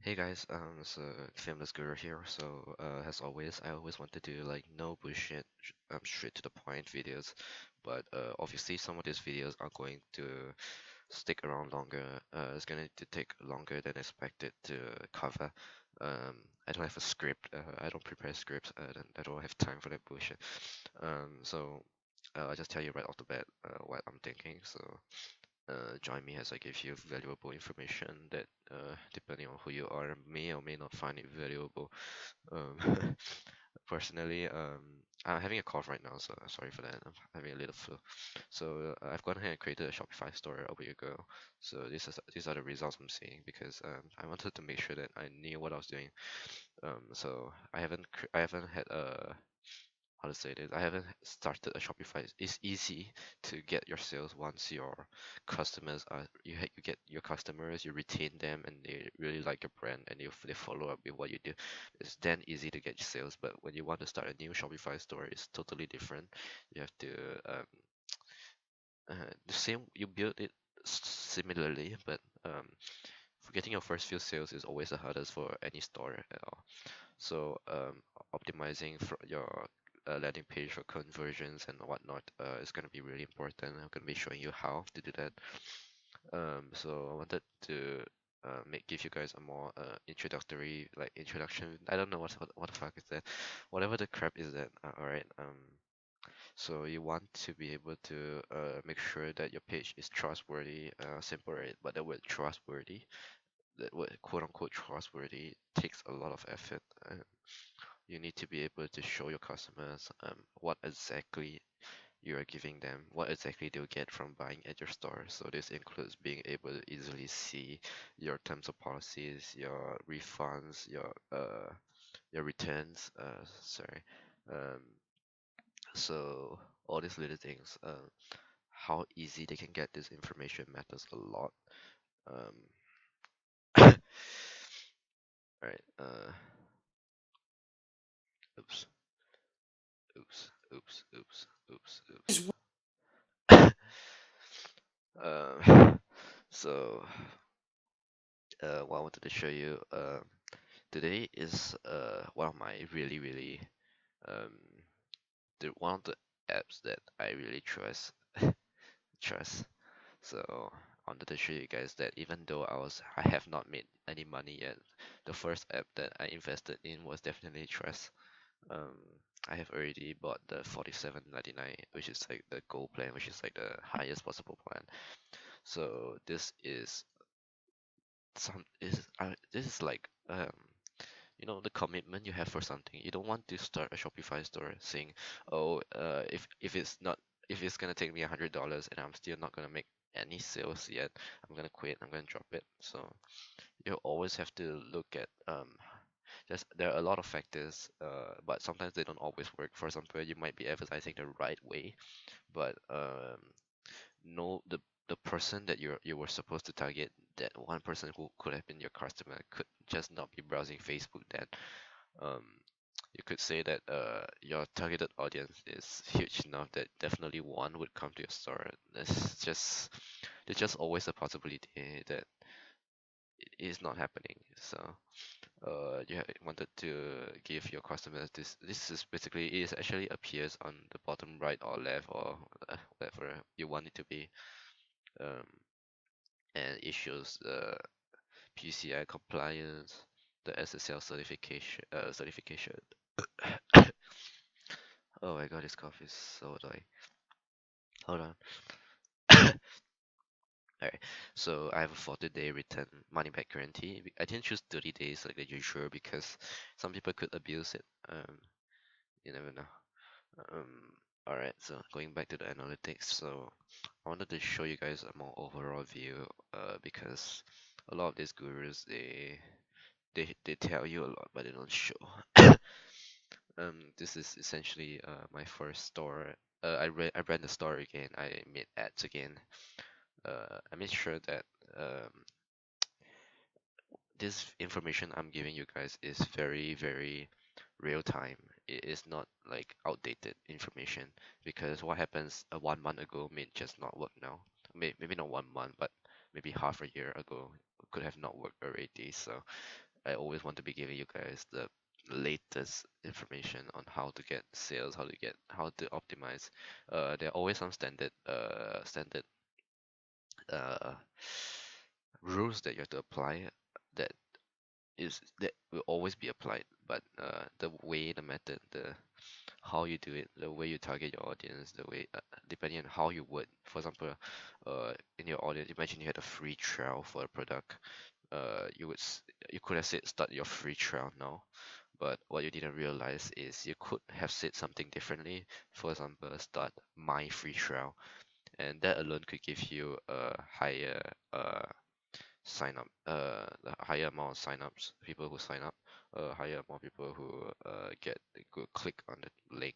Hey guys, so Famous Guru here. So as always, I always wanted to like no bullshit, straight to the point videos. But obviously, some of these videos are going to stick around longer. It's going to take longer than expected to cover. I don't have a script. I don't prepare scripts. I don't have time for that bullshit. I'll just tell you right off the bat what I'm thinking. So join me as I give you valuable information that, depending on who you are, may or may not find it valuable. Um, Personally, I'm having a cough right now, so sorry for that. I'm having a little flu. So I've gone ahead and created a Shopify store a week ago. So these are the results I'm seeing because I wanted to make sure that I knew what I was doing. So I haven't had a how to say this. I haven't started a Shopify. It's easy to get your sales once your customers are you get your customers, you retain them, and they really like your brand, and they follow up with what you do. It's then easy to get sales. But when you want to start a new Shopify store, it's totally different. You have to the same. You build it similarly, but for getting your first few sales is always the hardest for any store at all. So optimizing for your landing page for conversions and whatnot is going to be really important. I'm going to be showing you how to do that. So I wanted to give you guys a more introductory introduction. I don't know what the fuck is that. Whatever the crap is that. All right. So you want to be able to make sure that your page is trustworthy. Simple, right? But the word trustworthy, that word quote unquote trustworthy, takes a lot of effort. You need to be able to show your customers what exactly you are giving them, what exactly they'll get from buying at your store. So this includes being able to easily see your terms of policies, your refunds, your returns. Sorry. Um, so all these little things. How easy they can get this information matters a lot. All right. Oops. Oops. Oops. Oops. Oops. Oops. So what I wanted to show you today is one of my really um one of the apps that I really trust. So I wanted to show you guys that even though I have not made any money yet, the first app that I invested in was definitely trust. Um, I have already bought the 47.99, which is like the gold plan, which is like the highest possible plan. So this is like the commitment you have for something. You don't want to start a Shopify store saying, oh, if it's not if it's gonna take me $100 and I'm still not gonna make any sales yet, I'm gonna quit, I'm gonna drop it. So you always have to look at just there are a lot of factors, but sometimes they don't always work. For example, you might be advertising the right way, but no the person that you were supposed to target, that one person who could have been your customer, could just not be browsing Facebook then. um you could say that your targeted audience is huge enough that definitely one would come to your store. There's just always a possibility that it is not happening. So you wanted to give your customers this is basically, it is actually appears on the bottom right or left, or whatever you want it to be. um, and it shows the PCI compliance, the SSL certification. Oh my god, this cough is so annoying. Hold on. Alright, so I have a 40-day return money back guarantee. I didn't choose 30 days like the usual because some people could abuse it. You never know. Alright, so going back to the analytics, so I wanted to show you guys a more overall view, because a lot of these gurus, they tell you a lot but they don't show. This is essentially my first store. I ran the store again. I made ads again. I made sure that um, this information I'm giving you guys is very real time. It is not like outdated information, because what happens 1 month ago may just not work now. Maybe not 1 month, but maybe half a year ago could have not worked already. So I always want to be giving you guys the latest information on how to get sales, how to optimize. There are always some standard uh, rules that you have to apply that that will always be applied, but the way, the method, the how you do it, the way you target your audience, the way depending on how you would, for example, in your audience, imagine you had a free trial for a product, you could have said start your free trial now, but what you didn't realize is you could have said something differently. For example, start my free trial, and that alone could give you a higher sign up, the higher amount of sign ups, people who sign up, higher amount of people who get go click on the link.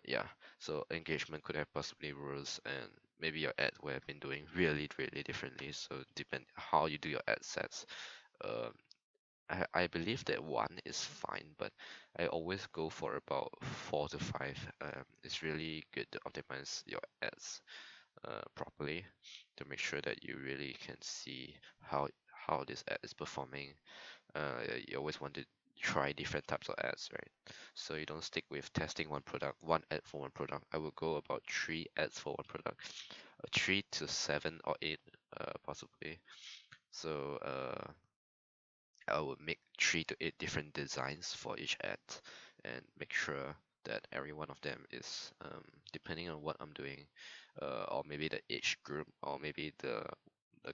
Yeah, so engagement could have possibly rose, and maybe your ad would have been doing really differently. So depend how you do your ad sets. Um, I believe that one is fine, but I always go for about 4 to 5. It's really good to optimize your ads properly to make sure that you really can see how this ad is performing. You always want to try different types of ads, right? So you don't stick with testing one product, one ad for one product. I will go about 3 ads for one product, 3 to 7 or 8, possibly. So I would make 3 to 8 different designs for each ad and make sure that every one of them is depending on what I'm doing, or maybe the age group, or maybe the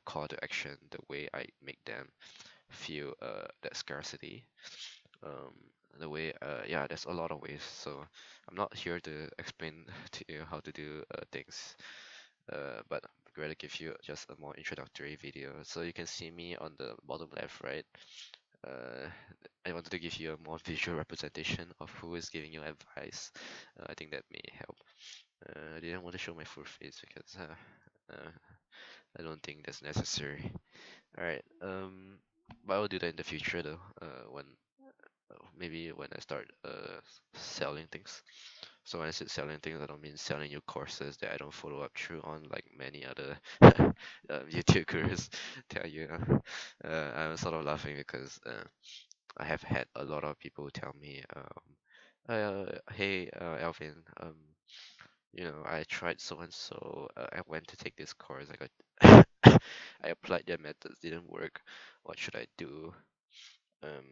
call to action, the way I make them feel that scarcity. Um, the way yeah, there's a lot of ways. So I'm not here to explain to you how to do things, but I'm going to give you just a more introductory video. So you can see me on the bottom left, right? uh, I wanted to give you a more visual representation of who is giving you advice. I think that may help. I didn't want to show my full face because I don't think that's necessary. Alright, but I will do that in the future though, when maybe when I start selling things. So when I said selling things, I don't mean selling you courses that I don't follow up through on like many other YouTube gurus tell you. I'm sort of laughing because I have had a lot of people tell me, hey, Alvin, I tried so and so. I went to take this course. I applied their methods, didn't work. What should I do? Um,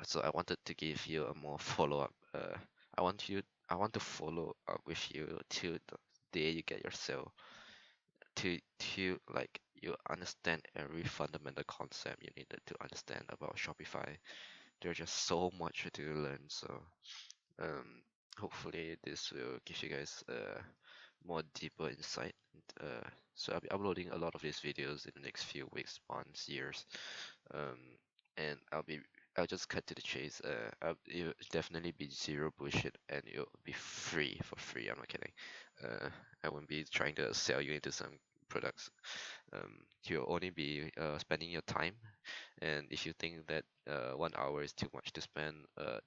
so I wanted to give you a more follow up. I want to follow up with you till the day you get your sale. To like you understand every fundamental concept you needed to understand about Shopify. There's just so much to learn. So um, hopefully this will give you guys more deeper insight. So I'll be uploading a lot of these videos in the next few weeks, months, years, um, and I'll just cut to the chase. It'll definitely be zero bullshit, and it'll be free for free. I'm not kidding. I won't be trying to sell you into some products. You'll only be spending your time, and if you think that 1 hour is too much to spend,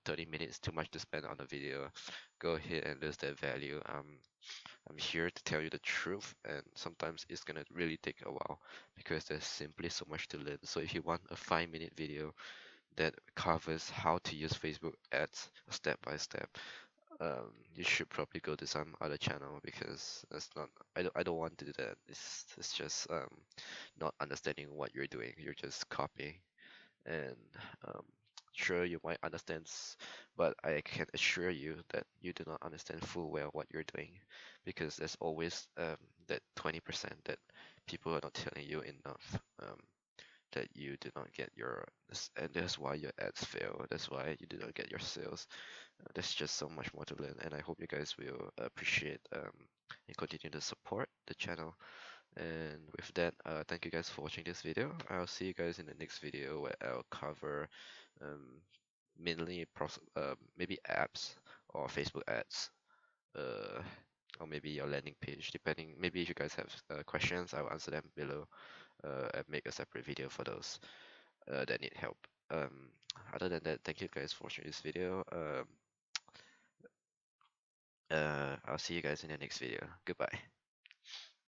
30 minutes too much to spend on a video, go ahead and lose that value. I'm here to tell you the truth, and sometimes it's gonna really take a while because there's simply so much to learn. So if you want a 5 minute video that covers how to use Facebook ads step by step, you should probably go to some other channel because that's not. I don't want to do that. It's just not understanding what you're doing. You're just copying, and um, sure you might understand, but I can assure you that you do not understand full well what you're doing, because there's always that 20% that people are not telling you enough. That you do not get and that's why your ads fail. That's why you do not get your sales. There's just so much more to learn, and I hope you guys will appreciate and continue to support the channel. And with that, thank you guys for watching this video. I'll see you guys in the next video where I'll cover um, mainly maybe apps or Facebook ads, uh, or maybe your landing page, depending. Maybe if you guys have questions, I'll answer them below and make a separate video for those that need help. Um, Other than that, thank you guys for watching this video. I'll see you guys in the next video. Goodbye.